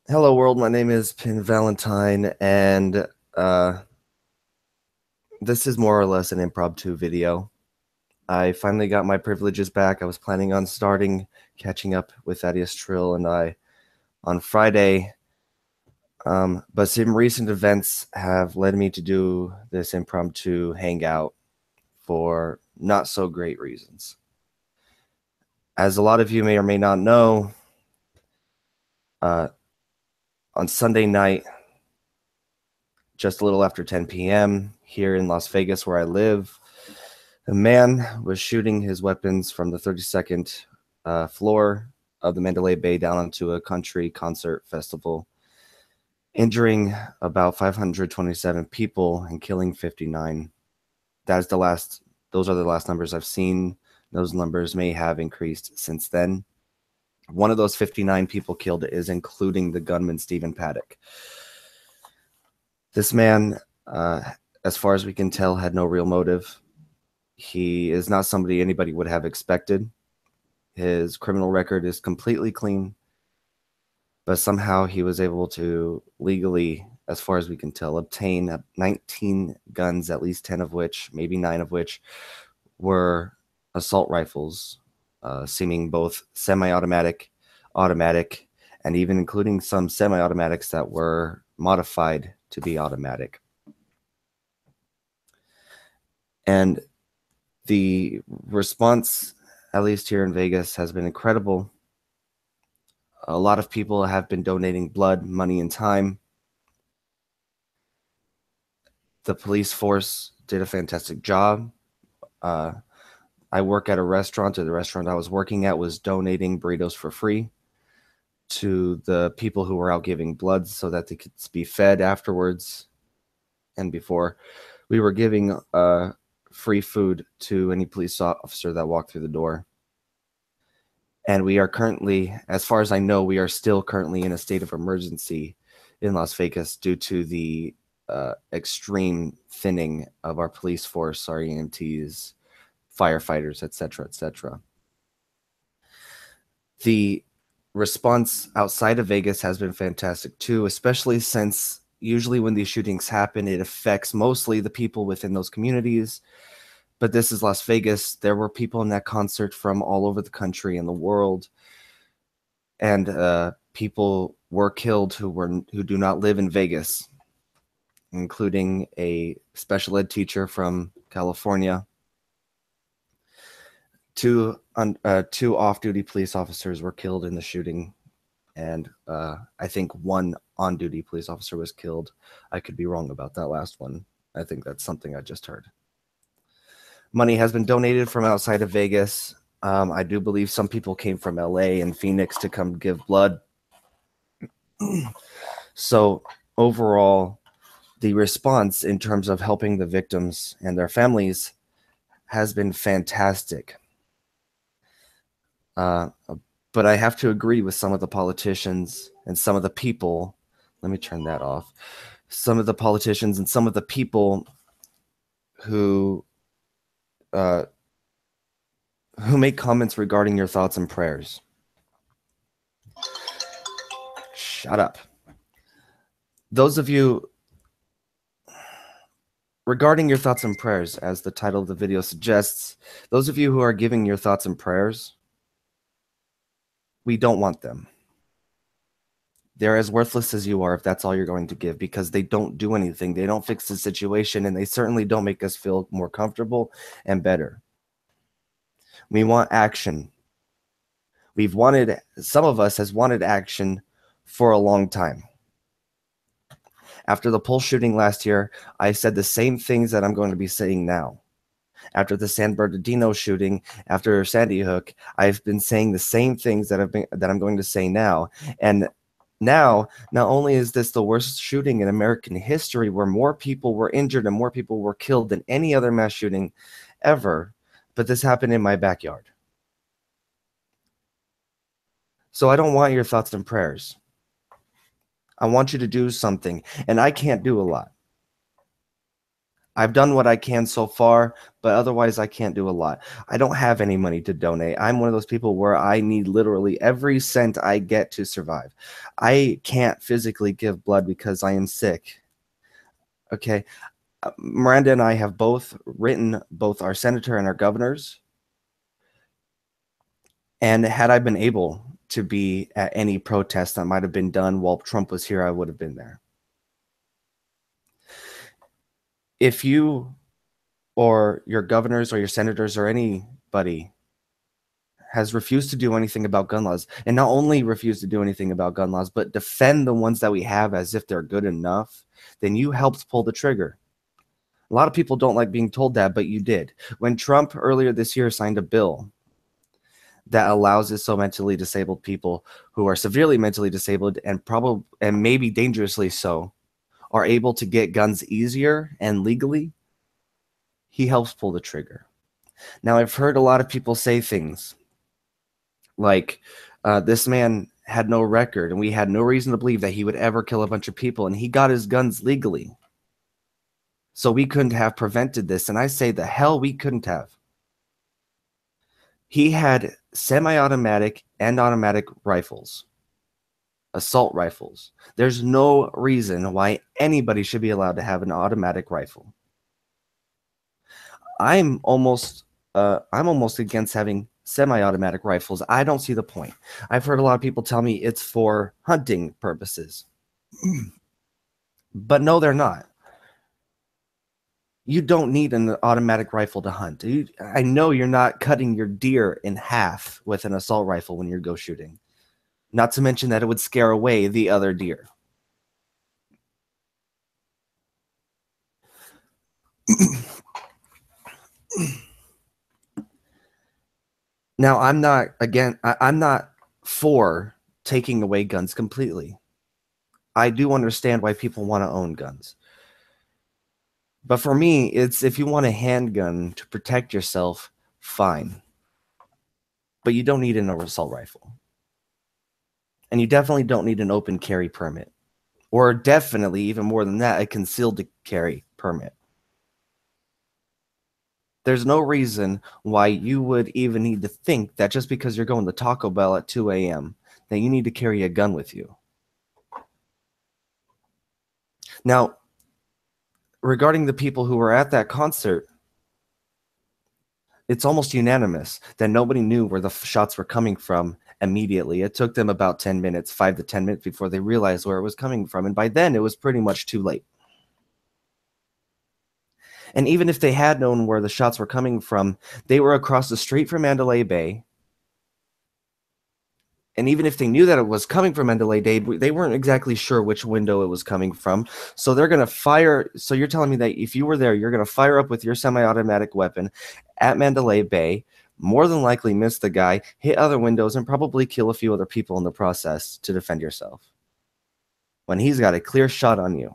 Hello world, my name is Pin Valentine, and uh, this is more or less an impromptu video. I finally got my privileges back. I was planning on catching up with Thaddeaus Trill and I on Friday, but some recent events have led me to do this impromptu hangout for not so great reasons. As a lot of you may or may not know, uh, on Sunday night, just a little after 10 p.m. here in Las Vegas, where I live, a man was shooting his weapons from the 32nd floor of the Mandalay Bay down onto a country concert festival, injuring about 527 people and killing 59. That is the last. Those are the last numbers I've seen. Those numbers may have increased since then. One of those 59 people killed is including the gunman Stephen Paddock. This man, as far as we can tell, had no real motive. He is not somebody anybody would have expected. His criminal record is completely clean, but somehow he was able to legally, as far as we can tell, obtain 19 guns, at least 10 of which, maybe 9 of which, were assault rifles, seeming both semi-automatic, automatic, and even including some semi-automatics that were modified to be automatic. And the response, at least here in Vegas, has been incredible. A lot of people have been donating blood, money, and time. The police force did a fantastic job. Uh, I work at a restaurant, or the restaurant I was working at was donating burritos for free to the people who were out giving blood so that they could be fed afterwards and before. We were giving free food to any police officer that walked through the door. And we are currently, as far as I know, we are still currently in a state of emergency in Las Vegas due to the extreme thinning of our police force, our EMTs, firefighters, etc., etc. The response outside of Vegas has been fantastic too, especially since usually when these shootings happen, it affects mostly the people within those communities. But this is Las Vegas. There were people in that concert from all over the country and the world, and people were killed who do not live in Vegas, including a special ed teacher from California. Two off-duty police officers were killed in the shooting, and I think one on-duty police officer was killed. I could be wrong about that last one. I think that's something I just heard. Money has been donated from outside of Vegas. I do believe some people came from LA and Phoenix to come give blood. So overall, the response in terms of helping the victims and their families has been fantastic. But I have to agree with some of the politicians and some of the people. Let me turn that off. Some of the politicians and some of the people who make comments regarding your thoughts and prayers. Shut up. Those of you, regarding your thoughts and prayers, as the title of the video suggests, those of you who are giving your thoughts and prayers, we don't want them. They're as worthless as you are if that's all you're going to give, because they don't do anything. They don't fix the situation, and they certainly don't make us feel more comfortable and better. We want action. Some of us has wanted action for a long time. After the Pulse shooting last year, I said the same things that I'm going to be saying now. After the San Bernardino shooting, after Sandy Hook, I've been saying the same things that I'm going to say now. And now, not only is this the worst shooting in American history, where more people were injured and more people were killed than any other mass shooting ever, but this happened in my backyard. So I don't want your thoughts and prayers. I want you to do something, and I can't do a lot. I've done what I can so far, but otherwise I can't do a lot. I don't have any money to donate. I'm one of those people where I need literally every cent I get to survive. I can't physically give blood because I am sick. Okay. Miranda and I have both written both our senator and our governors. And had I been able to be at any protest that might have been done while Trump was here, I would have been there. If you or your governors or your senators or anybody has refused to do anything about gun laws, and not only refused to do anything about gun laws, but defend the ones that we have as if they're good enough, then you helped pull the trigger. A lot of people don't like being told that, but you did. When Trump earlier this year signed a bill that allows it so mentally disabled people who are severely mentally disabled and maybe dangerously so are able to get guns easier and legally, he helps pull the trigger. Now, I've heard a lot of people say things like, this man had no record and we had no reason to believe that he would ever kill a bunch of people, and he got his guns legally. So we couldn't have prevented this. And I say the hell we couldn't have. He had semi-automatic and automatic rifles, assault rifles. There's no reason why anybody should be allowed to have an automatic rifle. I'm almost against having semi-automatic rifles. I don't see the point. I've heard a lot of people tell me it's for hunting purposes. But no, they're not. You don't need an automatic rifle to hunt. I know you're not cutting your deer in half with an assault rifle when you go shooting. Not to mention that it would scare away the other deer. Now, I'm not for taking away guns completely. I do understand why people want to own guns. But for me, it's if you want a handgun to protect yourself, fine. But you don't need an assault rifle. And you definitely don't need an open carry permit. Or definitely, even more than that, a concealed carry permit. There's no reason why you would even need to think that just because you're going to Taco Bell at 2 a.m., that you need to carry a gun with you. Now, regarding the people who were at that concert, it's almost unanimous that nobody knew where the shots were coming from immediately. It took them about 10 minutes, 5 to 10 minutes before they realized where it was coming from. And by then, it was pretty much too late. And even if they had known where the shots were coming from, they were across the street from Mandalay Bay. And even if they knew that it was coming from Mandalay Bay, they weren't exactly sure which window it was coming from. So they're going to fire. So you're telling me that if you were there, you're going to fire up with your semi-automatic weapon at Mandalay Bay, more than likely miss the guy, hit other windows, and probably kill a few other people in the process to defend yourself, when he's got a clear shot on you.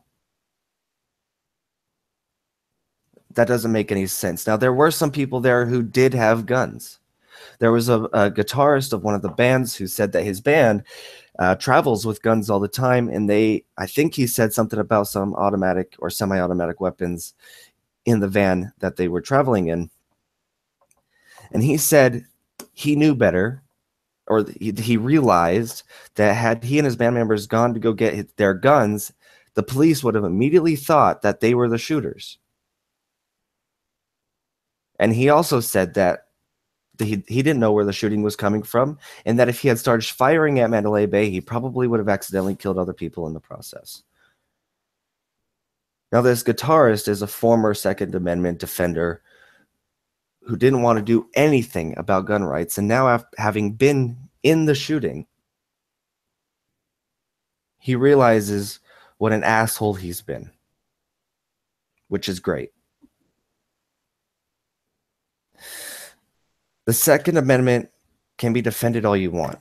That doesn't make any sense. Now, there were some people there who did have guns. There was a guitarist of one of the bands who said that his band travels with guns all the time, and I think he said something about some automatic or semi-automatic weapons in the van that they were traveling in. And he said he knew better, or he realized that had he and his band members gone to go get their guns, the police would have immediately thought that they were the shooters. And he also said that he didn't know where the shooting was coming from, and that if he had started firing at Mandalay Bay, he probably would have accidentally killed other people in the process. Now, this guitarist is a former Second Amendment defender who didn't want to do anything about gun rights, and now, having been in the shooting, he realizes what an asshole he's been, which is great. The Second Amendment can be defended all you want,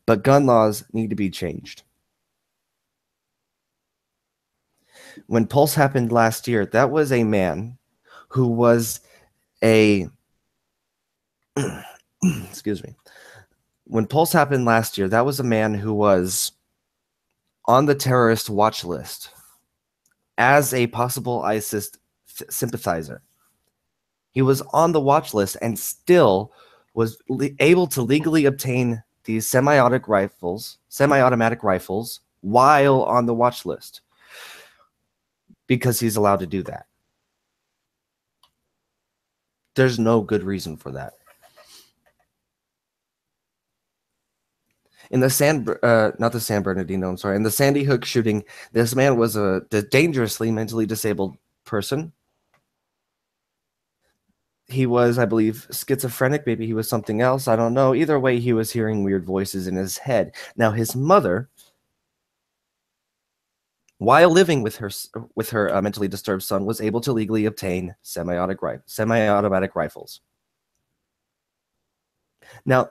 but gun laws need to be changed. When Pulse happened last year, that was a man who was excuse me. When Pulse happened last year, that was a man who was on the terrorist watch list as a possible ISIS sympathizer. He was on the watch list and still was able to legally obtain these semi-automatic rifles while on the watch list because he's allowed to do that. There's no good reason for that. In the not the San Bernardino, I'm sorry, in the Sandy Hook shooting, this man was a dangerously mentally disabled person. He was, I believe, schizophrenic. Maybe he was something else. I don't know. Either way, he was hearing weird voices in his head. Now, his mother, while living with her mentally disturbed son, was able to legally obtain semi-automatic rifles. Now,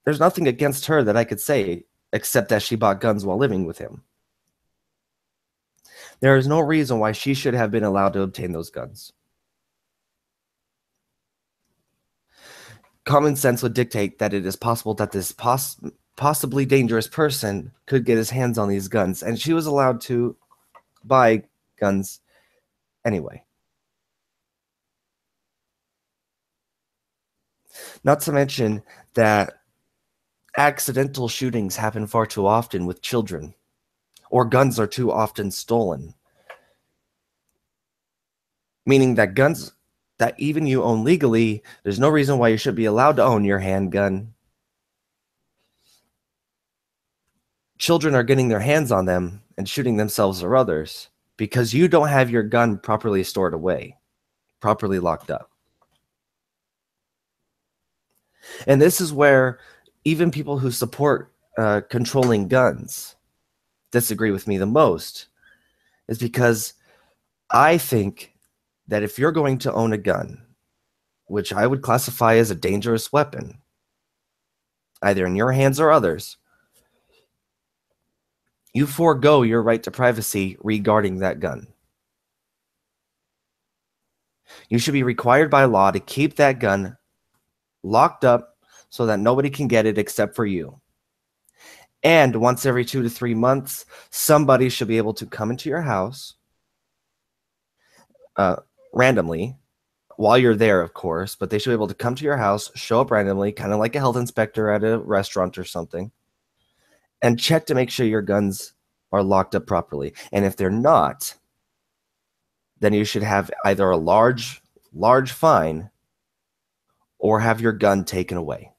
there's nothing against her that I could say, except that she bought guns while living with him. There is no reason why she should have been allowed to obtain those guns. Common sense would dictate that it is possible that this possibly dangerous person could get his hands on these guns, and she was allowed to buy guns anyway. Not to mention that accidental shootings happen far too often with children, or guns are too often stolen. Meaning that guns that even you own legally, there's no reason why you should be allowed to own your handgun. Children are getting their hands on them and shooting themselves or others because you don't have your gun properly stored away, properly locked up. And this is where even people who support controlling guns disagree with me the most, is because I think that if you're going to own a gun, which I would classify as a dangerous weapon, either in your hands or others, you forego your right to privacy regarding that gun. You should be required by law to keep that gun locked up so that nobody can get it except for you. And once every 2 to 3 months, somebody should be able to come into your house randomly, while you're there, of course, but they should be able to come to your house, show up randomly, kind of like a health inspector at a restaurant or something, and check to make sure your guns are locked up properly. And if they're not, then you should have either a large fine or have your gun taken away.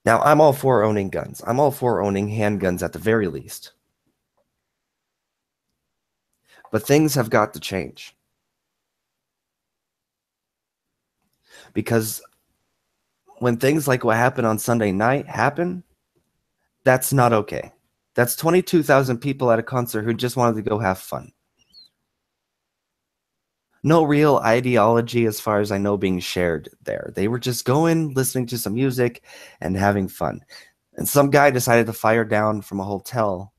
Now, I'm all for owning guns. I'm all for owning handguns at the very least. But things have got to change. Because when things like what happened on Sunday night happen, that's not okay. That's 22,000 people at a concert who just wanted to go have fun. No real ideology, as far as I know, being shared there. They were just going, listening to some music, and having fun. And some guy decided to fire down from a hotel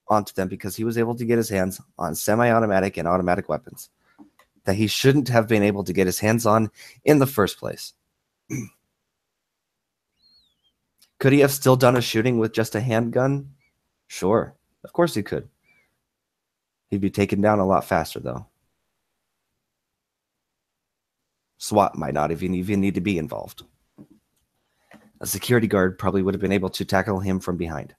onto them because he was able to get his hands on semi-automatic and automatic weapons that he shouldn't have been able to get his hands on in the first place. Could he have still done a shooting with just a handgun? Sure, of course he could. He'd be taken down a lot faster, though. SWAT might not even need to be involved. A security guard probably would have been able to tackle him from behind.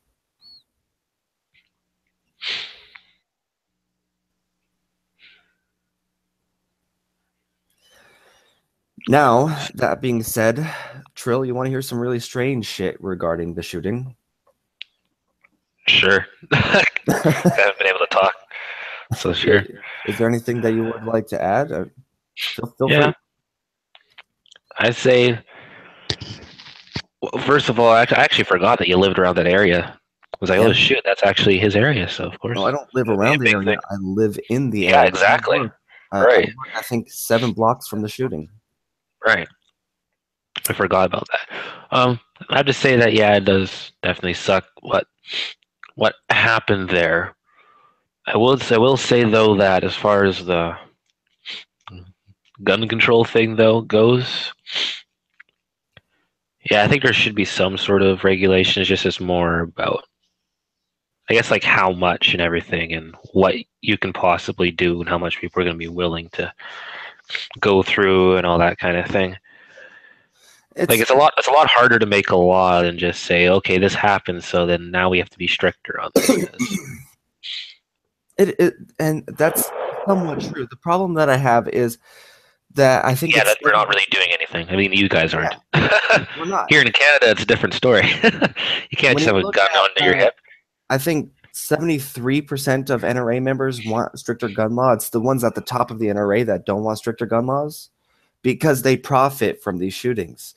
Now, that being said, Trill, you want to hear some really strange shit regarding the shooting? Sure. I haven't been able to talk, so sure. Is there anything that you would like to add? Feel Yeah. free. I'd say, well, first of all, I actually forgot that you lived around that area. I was like, Yeah. oh shoot, that's actually his area. So of course. No, I don't live around the area. I live in the area. Yeah, exactly. Right. I think 7 blocks from the shooting. Right. I forgot about that. I have to say that yeah, it does definitely suck what happened there. I will say though that as far as the gun control thing though goes, yeah, I think there should be some sort of regulations. Just as more about I guess like how much and everything, and what you can possibly do, and how much people are going to be willing to go through, and all that kind of thing. Like It's it's a lot harder to make a law than just say, okay, this happened, so then now we have to be stricter on this. Because and that's somewhat true. The problem that I have is that I think yeah, it's that we're not really doing anything. I mean, you guys yeah, aren't. we're not. Here in Canada, it's a different story. You can't When just you have a look gun at under your hip. I think 73% of NRA members want stricter gun law. It's the ones at the top of the NRA that don't want stricter gun laws because they profit from these shootings.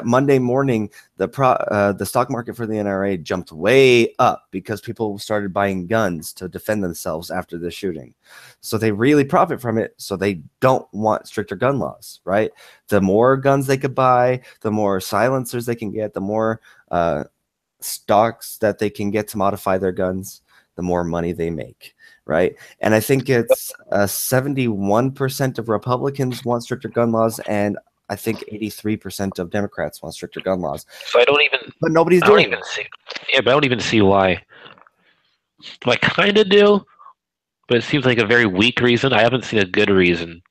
Monday morning, the stock market for the NRA jumped way up because people started buying guns to defend themselves after the shooting. So they really profit from it. So they don't want stricter gun laws, right? The more guns they could buy, the more silencers they can get, the more stocks that they can get to modify their guns, the more money they make, right? And I think it's 71% of Republicans want stricter gun laws, and I think 83% of Democrats want stricter gun laws. So But nobody's I don't doing even it. see. Yeah, but I don't even see why. Well, I kind of do, but it seems like a very weak reason. I haven't seen a good reason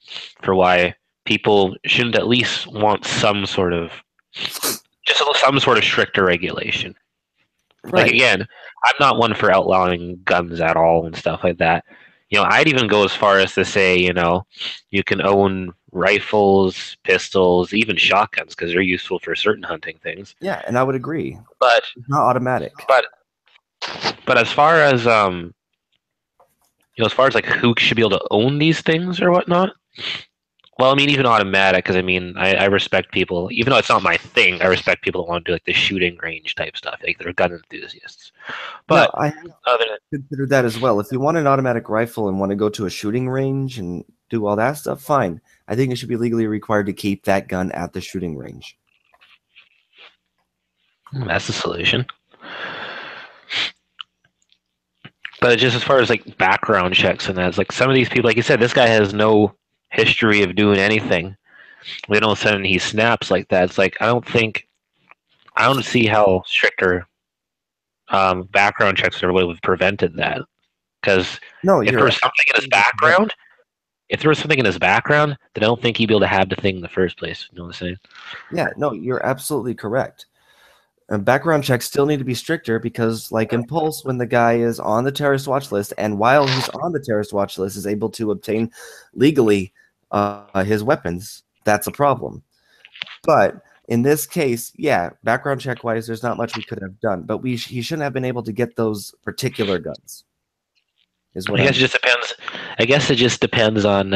for why people shouldn't at least want some sort of just some sort of stricter regulation. Like Right. again, I'm not one for outlawing guns at all and stuff like that. I'd even go as far as to say, you can own rifles, pistols, even shotguns because they're useful for certain hunting things. Yeah, and I would agree. But It's not automatic. but but as far as as far as like who should be able to own these things or whatnot, well, I mean, even automatic, because I mean, I respect people, even though it's not my thing. I respect people that want to do like the shooting range type stuff, like they're gun enthusiasts. No, But I other than consider that as well. If you want an automatic rifle and want to go to a shooting range and do all that stuff, fine. I think it should be legally required to keep that gun at the shooting range. that's the solution. But just as far as like background checks and that, it's like some of these people, like you said, this guy has no history of doing anything. Then all of a sudden he snaps like that. It's like I don't see how stricter background checks would have prevented that. Because No, if there you're was something in his absolutely correct. background, if there was something in his background, then I don't think he'd be able to have the thing in the first place. You know what I'm saying? Yeah, no, you're absolutely correct. Background checks still need to be stricter because, like in Pulse, when the guy is on the terrorist watch list, and while he's on the terrorist watch list, is able to obtain legally his weapons, that's a problem. But in this case, yeah, background check wise, there's not much we could have done, but he shouldn't have been able to get those particular guns. Is what I guess it I'm. just depends. I guess it just depends on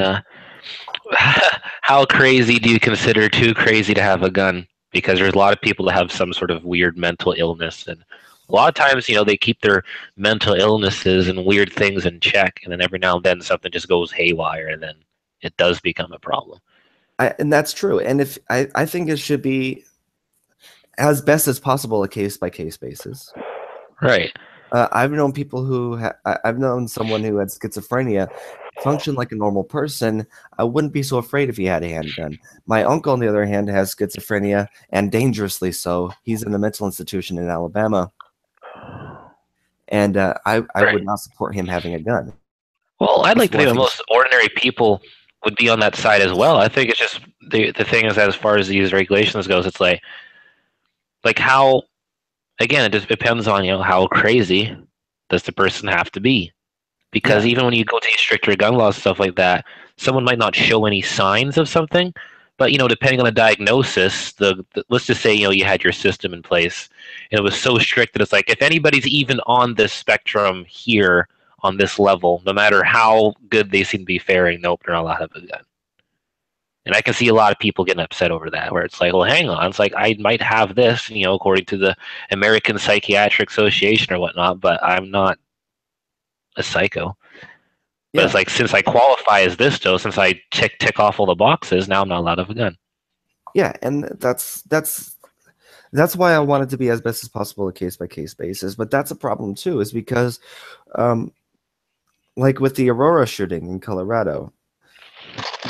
how crazy do you consider too crazy to have a gun? Because there's a lot of people that have some sort of weird mental illness, and a lot of times, they keep their mental illnesses and weird things in check, and then every now and then something just goes haywire, and then it does become a problem. And that's true. And if I think it should be as best as possible a case by case basis. Right. I've known people who I've known someone who had schizophrenia function like a normal person. I wouldn't be so afraid if he had a handgun. My uncle, on the other hand, has schizophrenia and dangerously so. He's in a mental institution in Alabama, and I Right. would not support him having a gun. Well, I'd like to Possible, I think that think. most ordinary people would be on that side as well. I think it's just the thing is that as far as these regulations goes, it's like how again, it just depends on how crazy does the person have to be. Because Yeah, even when you go to these stricter gun laws stuff like that, someone might not show any signs of something, but depending on the diagnosis, let's just say you had your system in place, and it was so strict that it's like if anybody's even on this spectrum here on this level, no matter how good they seem to be faring, nope, they're not allowed to have a gun. And I can see a lot of people getting upset over that, where it's like, well, hang on, it's like I might have this, according to the American Psychiatric Association or whatnot, but I'm not a psycho. But it's yeah, like since I qualify as this though, since I tick off all the boxes, now I'm not allowed to have a gun. yeah, and that's why I want it to be as best as possible a case by case basis. But that's a problem too, is because, um, like with the Aurora shooting in Colorado,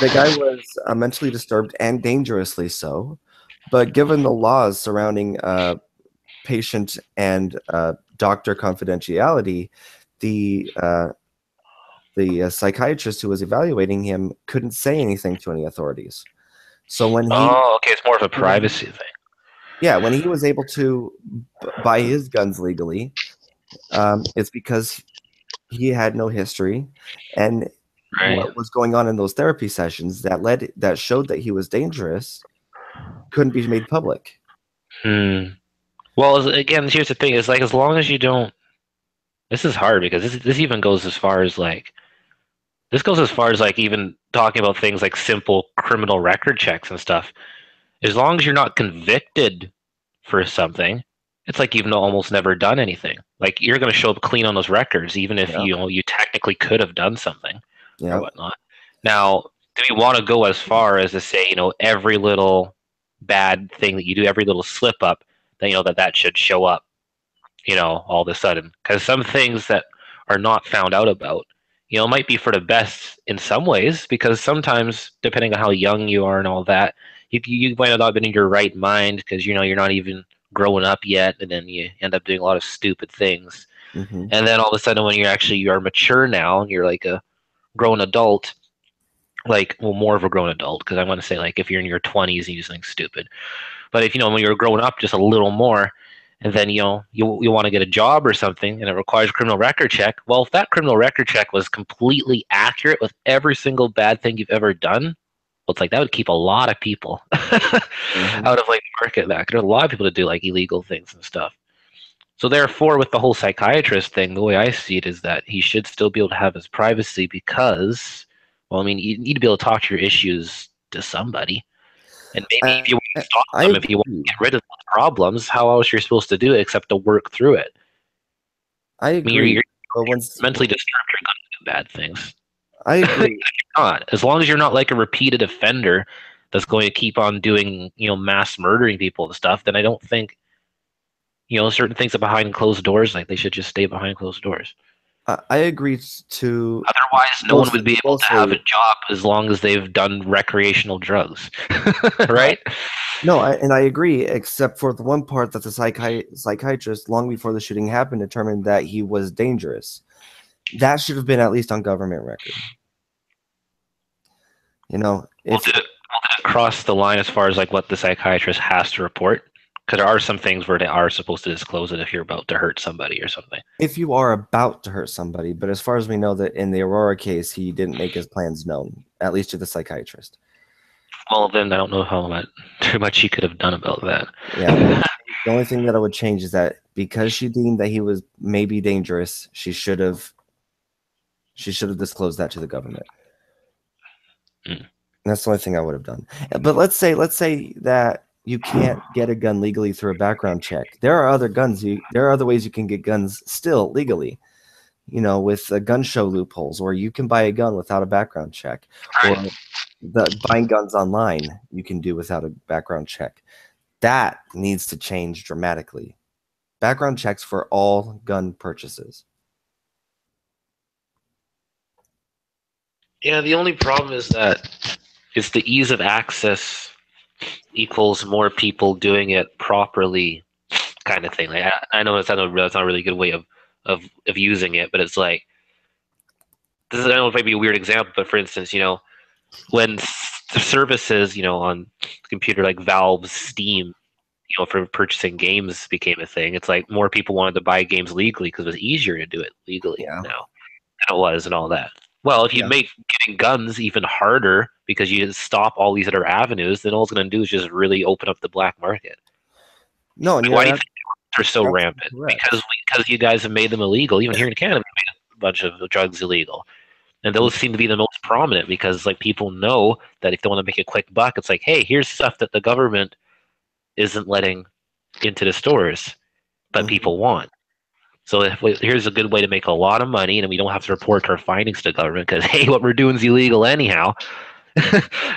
the guy was mentally disturbed and dangerously so. But given the laws surrounding patient and doctor confidentiality, the psychiatrist who was evaluating him couldn't say anything to any authorities. So when he, Oh, okay, it's more of a when he privacy thing. yeah, when he was able to buy his guns legally, it's because he had no history, and Right. what was going on in those therapy sessions that showed that he was dangerous couldn't be made public. Hmm. Well, again, here's the thing: is like as long as you don't. This is hard because this even goes as far as like this goes as far as like even talking about things like simple criminal record checks and stuff. As long as you're not convicted for something, it's like you've almost never done anything. Like you're going to show up clean on those records, even if Yeah, you technically could have done something or yeah. whatnot. Now, do we want to go as far as to say, every little bad thing that you do, every little slip up, that that should show up, all of a sudden? Because some things that are not found out about, might be for the best in some ways. Because sometimes, depending on how young you are and all that, you might have not been in your right mind because you're not even growing up yet, and then you end up doing a lot of stupid things. Hmm. And then all of a sudden, when you are mature now, and you're like a grown adult, like, well, more of a grown adult, because I want to say, like, if you're in your 20s and you do something stupid, but if when you're growing up just a little more, and then you want to get a job or something, and it requires a criminal record check. Well, if that criminal record check was completely accurate with every single bad thing you've ever done, well, it's like that would keep a lot of people Hmm. out of like the market. That there's a lot of people to do like illegal things and stuff. So therefore, with the whole psychiatrist thing, the way I see it is that he should still be able to have his privacy because, well, I mean, you need to be able to talk to your issues to somebody. And maybe if you want to stop I them, if you want agree. to get rid of those problems, how else you're supposed to do it except to work through it? I I mean, agree. you're But once mentally disturbed, you're going to do bad things. I agree. Not as long as you're not like a repeated offender that's going to keep on doing, mass murdering people and stuff. Then I don't think, certain things are behind closed doors. Like they should just stay behind closed doors. I agree to Otherwise, no one would be able to have a mostly. job as long as they've done recreational drugs, right? No, and I agree, except for the one part that the psychiatrist, long before the shooting happened, determined that he was dangerous. That should have been at least on government record. Well, If did it cross the line as far as like what the psychiatrist has to report? Because there are some things where they are supposed to disclose it if you're about to hurt somebody or something. if you are about to hurt somebody, but as far as we know, that in the Aurora case, he didn't make his plans known, at least to the psychiatrist. Well, then I don't know how much too much she could have done about that. Yeah, the only thing that I would change is that because she deemed that he was maybe dangerous, she should have disclosed that to the government. Mm. That's the only thing I would have done. But let's say that you can't get a gun legally through a background check. There are other there are other ways you can get guns still legally. With gun show loopholes, or you can buy a gun without a background check, Right. or the buying guns online you can do without a background check. That needs to change dramatically. Background checks for all gun purchases. Yeah, the only problem is that it's the ease of access equals more people doing it properly, kind of thing. Like I know that's not a really good way of using it, but it's like this is I don't know if it might be a weird example, but for instance, when the services, on the computer like Valve's Steam, for purchasing games became a thing, it's like more people wanted to buy games legally because it was easier to do it legally Yeah, now than it was and all that. Well, if you yeah. make getting guns even harder because you stop all these other avenues, then all it's going to do is just really open up the black market. No, and Like, why you're do you think they're so absolutely rampant? correct. Because you guys have made them illegal. Even here in Canada, we made a bunch of drugs illegal. And those seem to be the most prominent because like people know that if they want to make a quick buck, it's like, hey, here's stuff that the government isn't letting into the stores, but Mhm. people want. So here's a good way to make a lot of money, and we don't have to report our findings to the government because hey, what we're doing is illegal anyhow.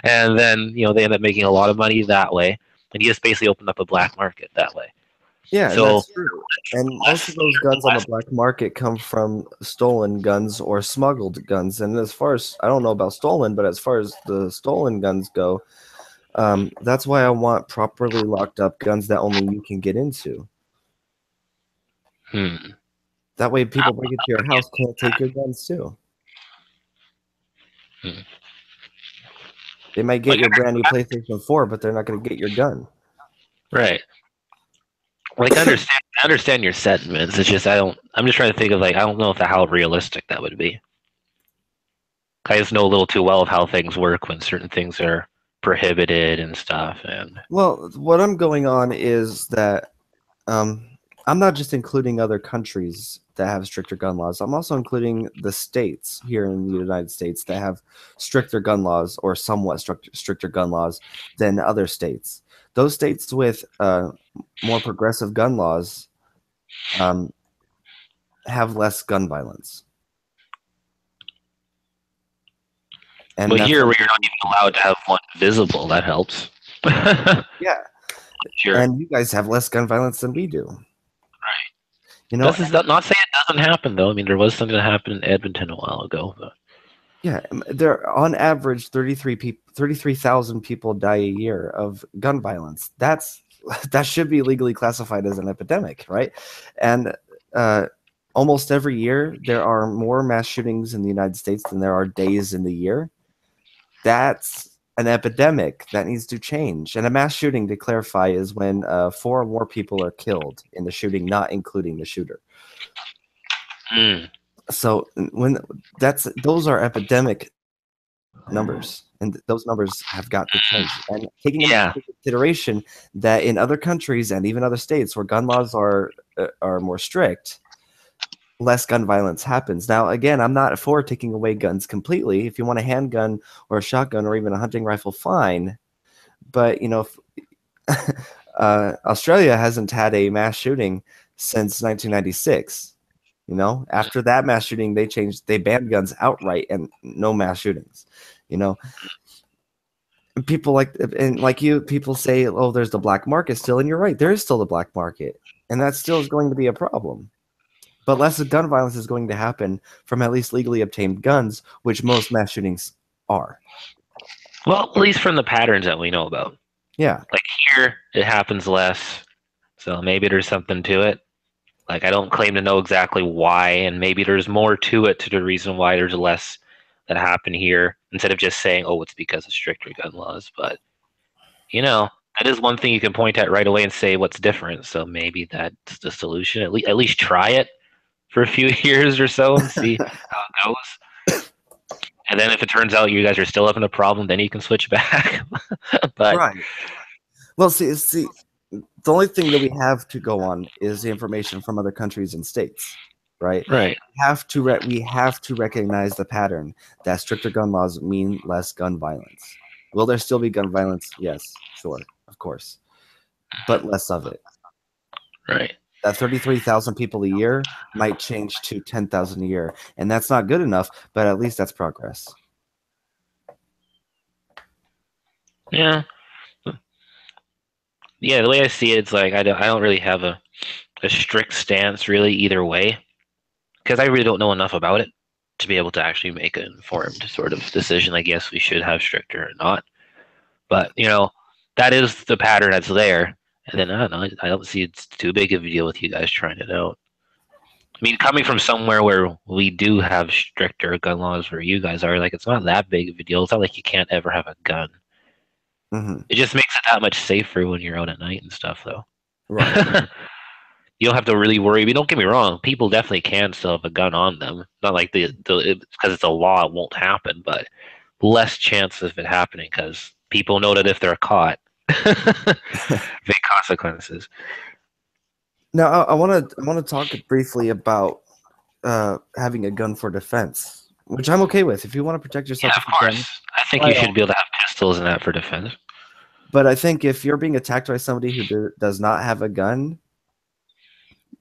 And then they end up making a lot of money that way, and you just basically open up a black market that way. Yeah, and So that's true. And most less, of those guns on the black market come from stolen guns or smuggled guns. And as far as I don't know about stolen, but as far as the stolen guns go, that's why I want properly locked up guns that only you can get into. That way, people break into your house can't take your guns too. Hmm. They might get your brand new PlayStation 4, but they're not going to get your gun. Right. Like I understand your sentiments. It's just I'm just trying to think of I don't know how realistic that would be. I just know a little too well of how things work when certain things are prohibited and stuff. And well, what I'm going on is that I'm not just including other countries that have stricter gun laws. I'm also including the states here in the United States that have stricter gun laws or somewhat stricter gun laws than other states. Those states with more progressive gun laws have less gun violence. And here where you're not even allowed to have one visible, that helps. Yeah. Sure. And you guys have less gun violence than we do. Right. This is not saying it doesn't happen though. I mean, there was something that happened in Edmonton a while ago. But. Yeah, there on average 33,000 people die a year of gun violence. That should be legally classified as an epidemic, right? And almost every year there are more mass shootings in the United States than there are days in the year. That's an epidemic that needs to change. And a mass shooting, to clarify, is when 4 or more people are killed in the shooting, not including the shooter. So when those are epidemic numbers, and those numbers have got to change. And taking into consideration that in other countries and even other states where gun laws are more strict, less gun violence happens. Now, again, I'm not for taking away guns completely. If you want a handgun or a shotgun or even a hunting rifle, fine. But Australia hasn't had a mass shooting since 1996. After that mass shooting, they banned guns outright and no mass shootings. People people say, oh, there's the black market still, and you're right, there is still the black market, and that still is going to be a problem. But less gun violence is going to happen from at least legally obtained guns, which most mass shootings are. Well, at least from the patterns that we know about. Yeah. Like here, it happens less, so maybe there's something to it. Like I don't claim to know exactly why, and maybe there's more to it to the reason why there's less that happen here, instead of just saying, oh, it's because of stricter gun laws. But that is one thing you can point at right away and say what's different. So maybe that's the solution. At least try it for a few years or so and see how it goes. And then if it turns out you guys are still having a problem, then you can switch back. But right. Well, see, the only thing that we have to go on is the information from other countries and states, right? Right. We have to recognize the pattern that stricter gun laws mean less gun violence. Will there still be gun violence? Yes, sure, of course, but less of it. Right. That 33,000 people a year might change to 10,000 a year, and that's not good enough, but at least that's progress. Yeah. Yeah, the way I see it, it's like I don't really have a strict stance really either way, because I really don't know enough about it to be able to actually make an informed sort of decision. Like, yes, we should have stricter or not. But that is the pattern that's there. And then I don't know. I don't see it's too big of a deal with you guys trying it out. I mean, coming from somewhere where we do have stricter gun laws where you guys are, like, it's not that big of a deal. It's not like you can't ever have a gun. Mm-hmm. It just makes it that much safer when you're out at night and stuff, though. Right. You don't have to really worry. I mean, don't get me wrong. People definitely can still have a gun on them. Not like because it's a law, it won't happen, but less chance of it happening because people know that if they're caught, big consequences. Now, I want to talk briefly about having a gun for defense, which I'm okay with. If you want to protect yourself, yeah, of course. I think you should be able to have pistols and that for defense. But I think if you're being attacked by somebody who does not have a gun,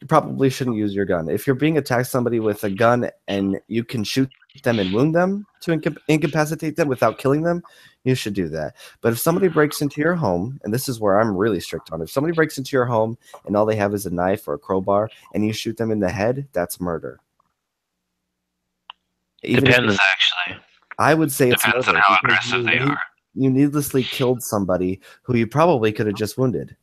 you probably shouldn't use your gun. If you're being attacked somebody with a gun and you can shoot them and wound them to incapacitate them without killing them, you should do that. But if somebody breaks into your home, and this is where I'm really strict on, if somebody breaks into your home and all they have is a knife or a crowbar and you shoot them in the head, that's murder. Depends, actually. I would say it's murder. Depends on how aggressive they are. You needlessly killed somebody who you probably could have just wounded.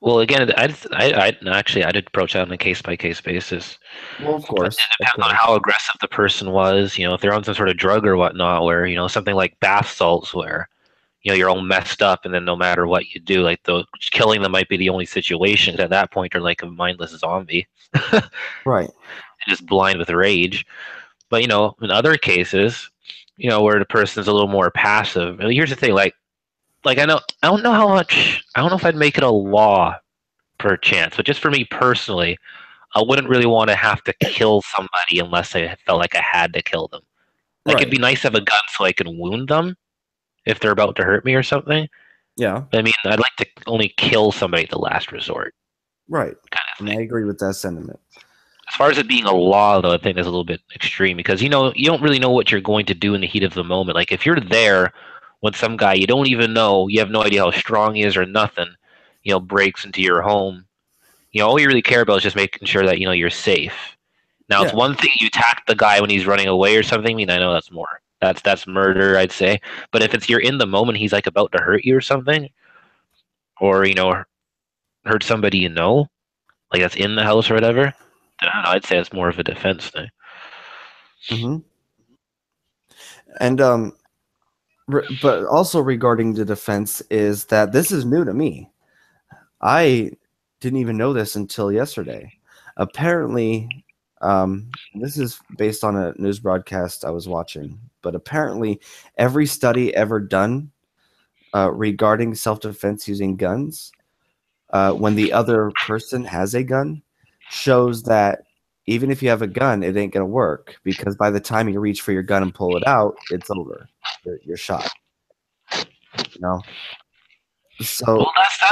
Well, again, I'd approach that on a case by case basis. Well, of But course, it of depends on course. how aggressive the person was. You know, if they're on some sort of drug or whatnot, where something like bath salts, where you're all messed up, and then no matter what you do, like killing them might be the only situation. 'Cause at that point, you're like a mindless zombie, Right. just blind with rage. But in other cases, where the person's a little more passive. I mean, here's the thing, like I don't know how much. I don't know if I'd make it a law per chance, but just for me personally, I wouldn't really want to have to kill somebody unless I felt like I had to kill them. Like it'd Right. be nice to have a gun so I can wound them if they're about to hurt me or something. Yeah. But I mean, I'd like to only kill somebody at the last resort, Right. kind of And thing. I agree with that sentiment. As far as it being a law, though, I think that's a little bit extreme because you don't really know what you're going to do in the heat of the moment. Like if you're there when some guy you don't even know, you have no idea how strong he is or nothing, breaks into your home. All you really care about is just making sure that you're safe. Now it's Yeah. one thing you attack the guy when he's running away or something. I mean, I know that's more. That's murder, I'd say. But if it's you're in the moment, he's like about to hurt you or something, or hurt somebody like that's in the house or whatever. Then I don't know. I'd say it's more of a defense thing. Hmm. And but also regarding the defense is that this is new to me. I didn't even know this until yesterday. Apparently, this is based on a news broadcast I was watching, but apparently, every study ever done regarding self defense using guns, when the other person has a gun, shows that even if you have a gun, it ain't going to work because by the time you reach for your gun and pull it out, it's over. You're shot. You know? Well, So,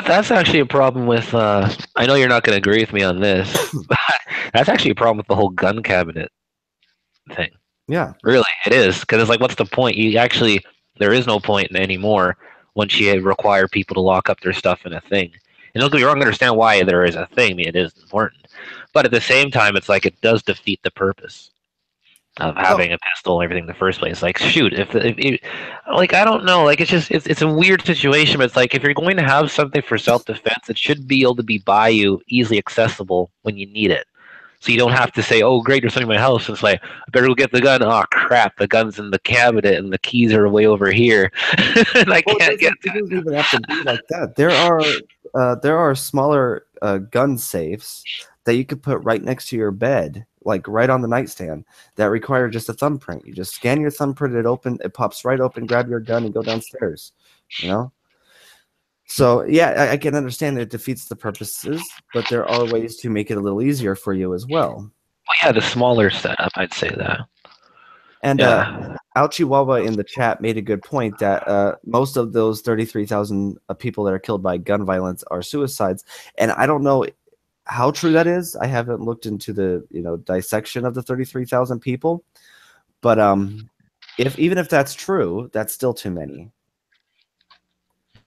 that's actually a problem with. I know you're not going to agree with me on this, but that's actually a problem with the whole gun cabinet thing. yeah. Really, it is because it's like, what's the point? There is no point anymore once you require people to lock up their stuff in a thing. And don't get me wrong, I understand why there is a thing. I mean, it is important, but at the same time, it's like it does defeat the purpose of Oh, having a pistol and everything in the first place. Like, shoot, if like I don't know, like it's a weird situation. But it's like if you're going to have something for self defense, it should be able to be by you, easily accessible when you need it. So you don't have to say, "Oh, great, there's something in my house." It's like, "I better go get the gun." Oh crap, the gun's in the cabinet and the keys are way over here, and I well, can't get it to it. doesn't even have to be like that. There are smaller gun safes that you could put right next to your bed, like right on the nightstand, that require just a thumbprint. You just scan your thumbprint, it pops right open, grab your gun, and go downstairs. You know. So yeah, I can understand that it defeats the purposes, but there are ways to make it a little easier for you as well. Well, yeah, the smaller setup, I'd say that. And Yeah. Chihuahua in the chat made a good point that most of those 33,000 people that are killed by gun violence are suicides. And I don't know how true that is. I haven't looked into the dissection of the 33,000 people. But if even if that's true, that's still too many.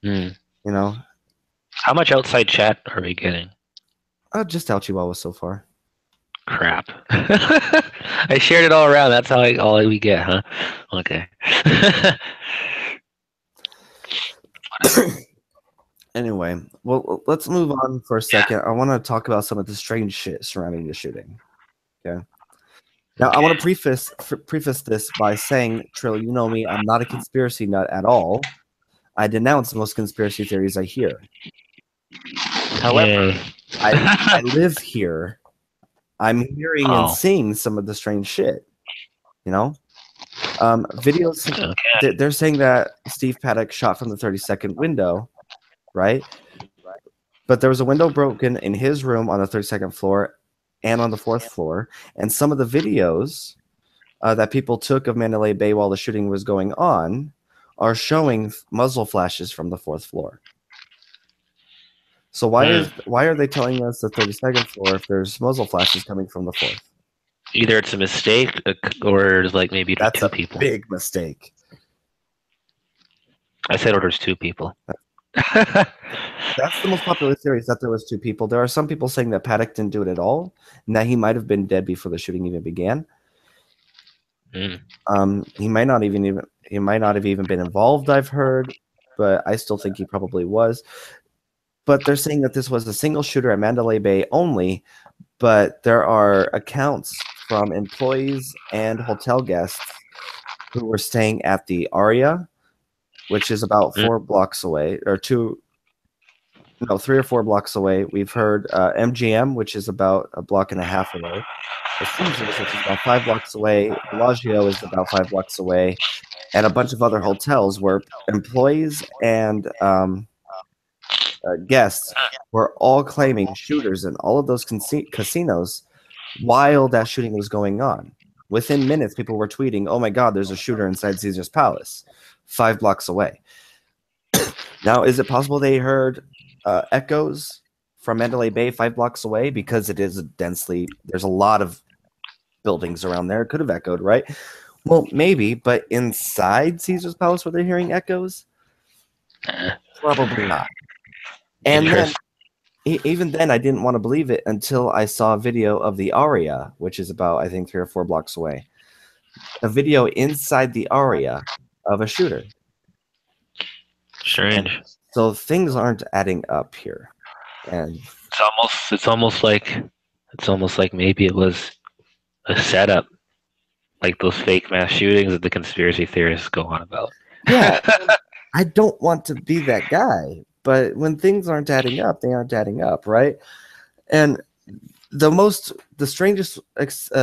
Hmm. You know, How much outside chat are we getting? just Chihuahua so far. Crap. I shared it all around. That's all we get, huh? Okay. Anyway, well, let's move on for a second. I want to talk about some of the strange shit surrounding the shooting. Okay. Now, I want to preface this by saying, Trill, you know me, I'm not a conspiracy nut at all. I denounce most conspiracy theories I hear. Yay. However, I live here. I'm hearing and Oh. seeing some of the strange shit. You know, videos. Okay. They're saying that Steve Paddock shot from the 32nd window, right? But there was a window broken in his room on the 32nd floor and on the fourth floor, and some of the videos that people took of Mandalay Bay while the shooting was going on are showing muzzle flashes from the fourth floor. So why are they telling us the 32nd floor if there's muzzle flashes coming from the fourth? Either it's a mistake or there's like maybe That's two a people. big mistake. I said, or there's two people. That's the most popular theory is that there was two people. There are some people saying that Paddock didn't do it at all, and that he might have been dead before the shooting even began. He might not have even been involved, I've heard, but I still think he probably was. but they're saying that this was a single shooter at Mandalay Bay only. But there are accounts from employees and hotel guests who were staying at the Aria, which is about 4 blocks away, or 3 or 4 blocks away. We've heard MGM, which is about a block and a half away. The Caesars, which is about 5 blocks away. Bellagio is about 5 blocks away, and a bunch of other hotels where employees and guests were all claiming shooters in all of those casinos while that shooting was going on. Within minutes, people were tweeting, "Oh my God, there's a shooter inside Caesar's Palace, 5 blocks away." Now, is it possible they heard echoes from Mandalay Bay 5 blocks away, because it is there's a lot of buildings around there? It could have echoed, right? Well, maybe, but inside Caesar's Palace, were they hearing echoes? Probably not. And then, even then, I didn't want to believe it until I saw a video of the Aria, which is about, I think, 3 or 4 blocks away. A video inside the Aria of a shooter. Strange. And so things aren't adding up here, and it's almost like maybe it was a setup, like those fake mass shootings that the conspiracy theorists go on about. Yeah, I don't want to be that guy, but when things aren't adding up, they aren't adding up, right? And the strangest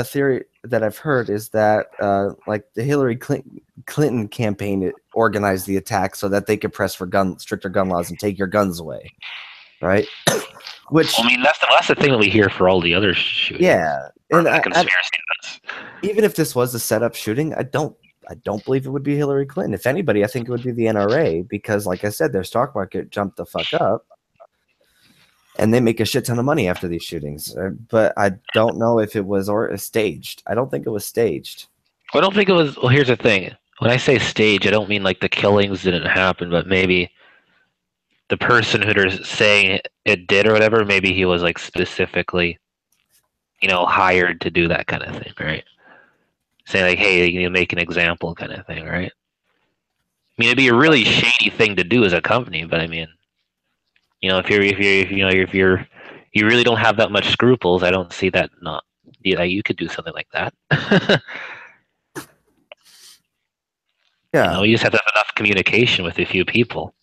theory that I've heard is that like the Hillary Clinton campaign organized the attack so that they could press for stricter gun laws and take your guns away, right? Which, I mean, that's the thing that we hear for all the other shootings. Yeah, and conspiracy even if this was a setup shooting, I don't believe it would be Hillary Clinton. If anybody, I think it would be the NRA, because, like I said, their stock market jumped the fuck up, and they make a shit ton of money after these shootings. But I don't know if it was staged. I don't think it was staged. I don't think it was. Well, here's the thing. When I say staged, I don't mean like the killings didn't happen, but maybe the person who they're saying it did or whatever, maybe he was like specifically, hired to do that kind of thing, right? Saying like, hey, make an example kind of thing, right? I mean, it'd be a really shady thing to do as a company, but I mean, if you really don't have that much scruples, I don't see that not. You could do something like that. Yeah, you just have to have enough communication with a few people,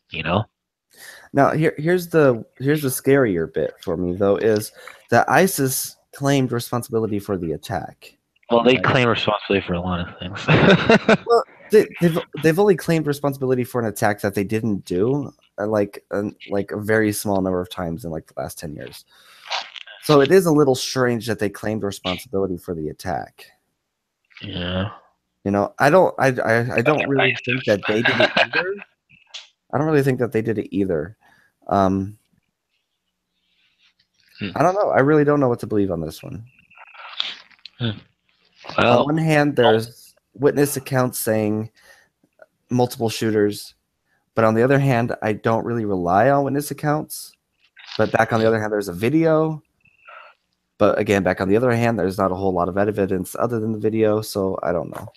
Now, here's the scarier bit for me, though, is that ISIS claimed responsibility for the attack. Well, they claim responsibility for a lot of things. Well, they've only claimed responsibility for an attack that they didn't do, like a very small number of times in like the last 10 years. So it is a little strange that they claimed responsibility for the attack. Yeah. I don't really think that they did it either. I don't really think that they did it either. I don't know. I really don't know what to believe on this one. Well, on one hand, there's witness accounts saying multiple shooters, but on the other hand, I don't really rely on witness accounts. But back on the other hand, there's a video. But again, back on the other hand, there's not a whole lot of evidence other than the video, so I don't know.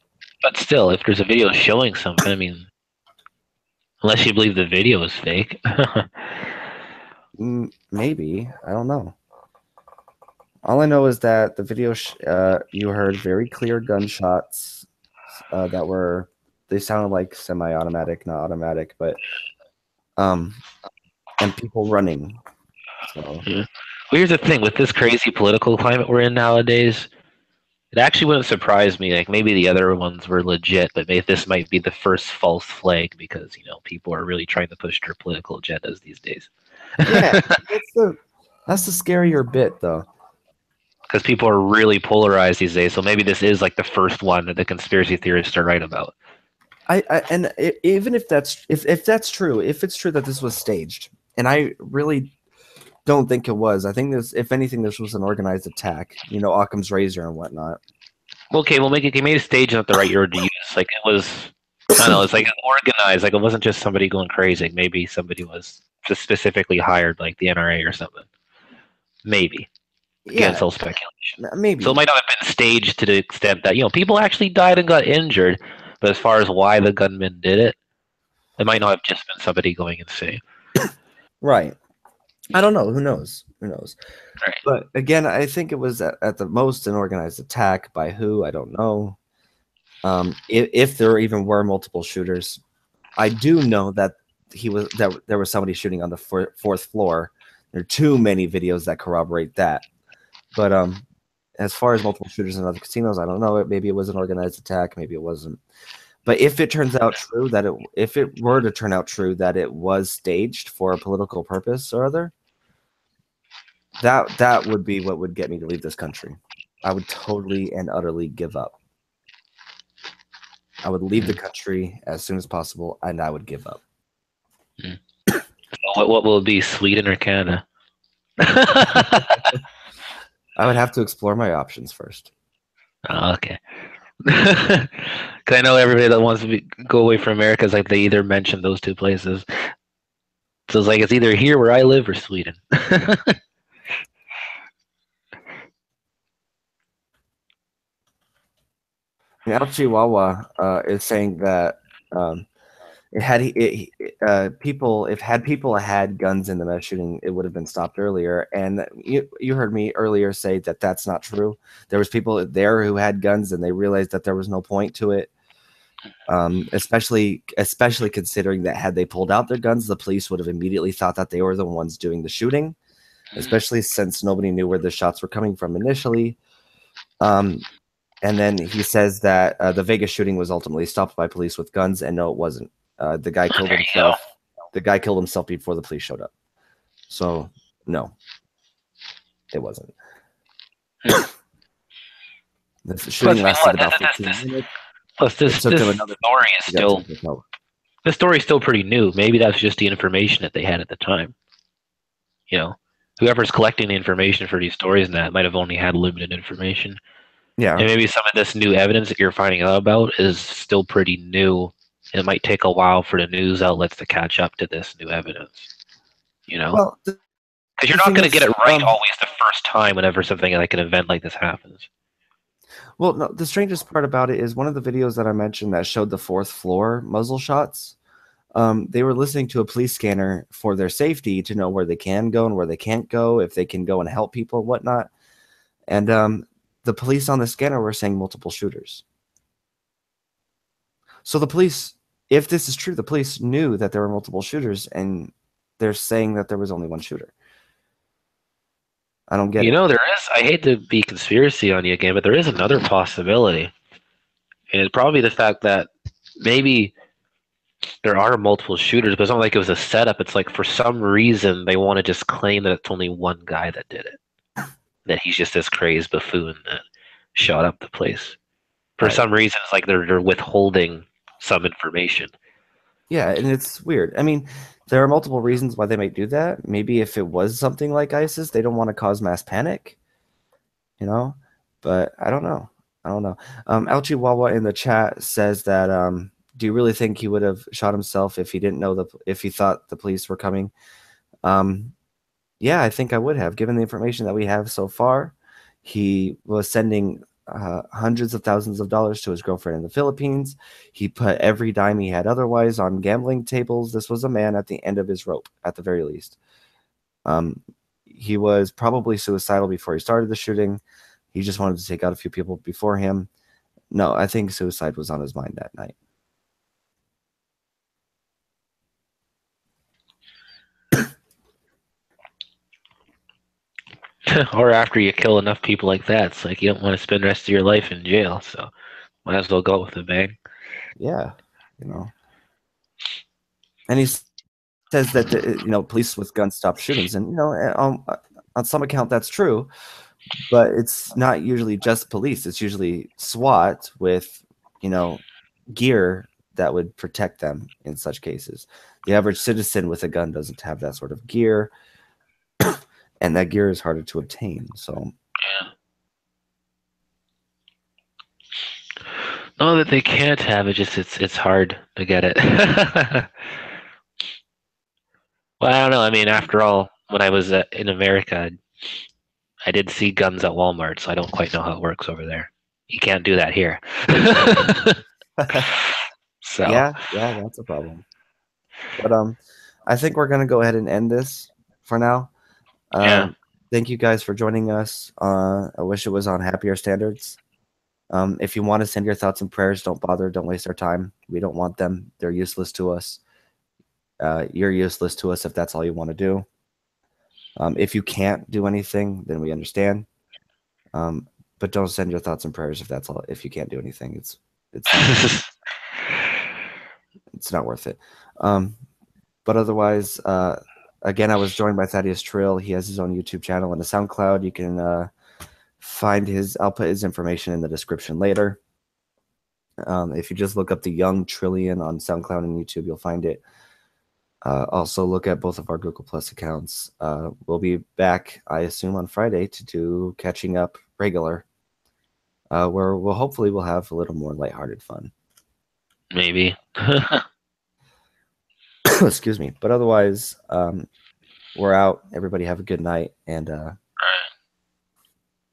But still, if there's a video showing something, I mean, unless you believe the video is fake. Maybe. I don't know. All I know is that the video, you heard very clear gunshots they sounded like semi-automatic, not automatic, but, and people running. So. Well, here's the thing, with this crazy political climate we're in nowadays, it actually wouldn't surprise me. Like, maybe the other ones were legit, but maybe this might be the first false flag because, people are really trying to push their political agendas these days. Yeah, that's the scarier bit, though. Because people are really polarized these days, so maybe this is like the first one that the conspiracy theorists are right about. Even if that's true, if it's true that this was staged, and I really don't think it was. I think if anything, this was an organized attack. Occam's razor and whatnot. Okay, well, he made a stage not the right word to use. Like, it was, I don't know, it's like organized. Like, it wasn't just somebody going crazy. Maybe somebody was just specifically hired, like the NRA or something. Maybe. Again, it's all speculation. Maybe. So it might not have been staged to the extent that, people actually died and got injured. But as far as why the gunman did it, it might not have just been somebody going insane. Right. I don't know. Who knows? Who knows? Right. But again, I think it was at the most an organized attack. By who? I don't know. If there even were multiple shooters, I do know that there was somebody shooting on the fourth floor. There are too many videos that corroborate that. But as far as multiple shooters in other casinos, I don't know. Maybe it was an organized attack. Maybe it wasn't. But if it turns out true that if it were to turn out true that it was staged for a political purpose or other, that would be what would get me to leave this country. I would totally and utterly give up. I would leave the country as soon as possible, and I would give up. What will it be, Sweden or Canada? I would have to explore my options first. Oh, okay. Because I know everybody that wants to go away from America is like they either mention those two places. So it's like it's either here where I live or Sweden. Now Chihuahua is saying that if people had guns in the mass shooting, it would have been stopped earlier. And you heard me earlier say that that's not true. There was people there who had guns, and they realized that there was no point to it. Especially considering that had they pulled out their guns, the police would have immediately thought that they were the ones doing the shooting. Especially since nobody knew where the shots were coming from initially. And then he says that the Vegas shooting was ultimately stopped by police with guns, and no, it wasn't. The guy killed himself. The guy killed himself before the police showed up. So no, it wasn't. The shooting lasted about 15 minutes. Plus, this story is still pretty new. Maybe that's just the information that they had at the time. You know, whoever's collecting the information for these stories and that might have only had limited information. Yeah. And maybe some of this new evidence that you're finding out about is still pretty new. It might take a while for the news outlets to catch up to this new evidence. You know? Well, because you're not going to get it right always the first time whenever something like an event like this happens. Well, no, the strangest part about it is one of the videos that I mentioned that showed the fourth floor muzzle shots. They were listening to a police scanner for their safety to know where they can go and where they can't go, if they can go and help people and whatnot. And the police on the scanner were saying multiple shooters. So the police, if this is true, the police knew that there were multiple shooters, and they're saying that there was only one shooter. I don't get it. You know, there is, I hate to be conspiracy on you again, but there is another possibility. And it's probably the fact that maybe there are multiple shooters, but it's not like it was a setup. It's like for some reason they want to just claim that it's only one guy that did it. That he's just this crazed buffoon that shot up the place. For some reason, it's like they're withholding some information. Yeah, and it's weird. I mean, there are multiple reasons why they might do that. Maybe if it was something like ISIS, they don't want to cause mass panic, you know? But I don't know. El Chihuahua in the chat says that, do you really think he would have shot himself if he didn't know if he thought the police were coming? Yeah, I think I would have, given the information that we have so far. He was sending hundreds of thousands of dollars to his girlfriend in the Philippines. He put every dime he had otherwise on gambling tables. This was a man at the end of his rope, at the very least. He was probably suicidal before he started the shooting. He just wanted to take out a few people before him. No, I think suicide was on his mind that night. Or after you kill enough people like that, it's like you don't want to spend the rest of your life in jail, so might as well go with a bang. Yeah, you know. And he says that police with guns stop shootings, and on some account that's true, but it's not usually just police. It's usually SWAT with gear that would protect them in such cases. The average citizen with a gun doesn't have that sort of gear. And that gear is harder to obtain. So, yeah. No, that they can't have it. Just it's hard to get it. Well, I don't know. I mean, after all, when I was in America, I did see guns at Walmart, so I don't quite know how it works over there. You can't do that here. So yeah, that's a problem. But I think we're gonna go ahead and end this for now. Yeah. Thank you guys for joining us. I wish it was on happier standards. If you want to send your thoughts and prayers, don't bother. Don't waste our time. We don't want them. They're useless to us. You're useless to us if that's all you want to do. If you can't do anything, then we understand. But don't send your thoughts and prayers if that's all. If you can't do anything, it's not it's not worth it. But otherwise, again, I was joined by Thaddeaus Trill. He has his own YouTube channel and a SoundCloud. You can find his. I'll put his information in the description later. If you just look up the Young Trillion on SoundCloud and YouTube, you'll find it. Also, look at both of our Google Plus accounts. We'll be back, I assume, on Friday to do catching up regular, where we'll have a little more lighthearted fun. Maybe. Excuse me. But otherwise, we're out. Everybody have a good night and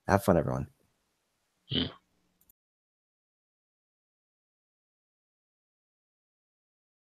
have fun, everyone. Mm.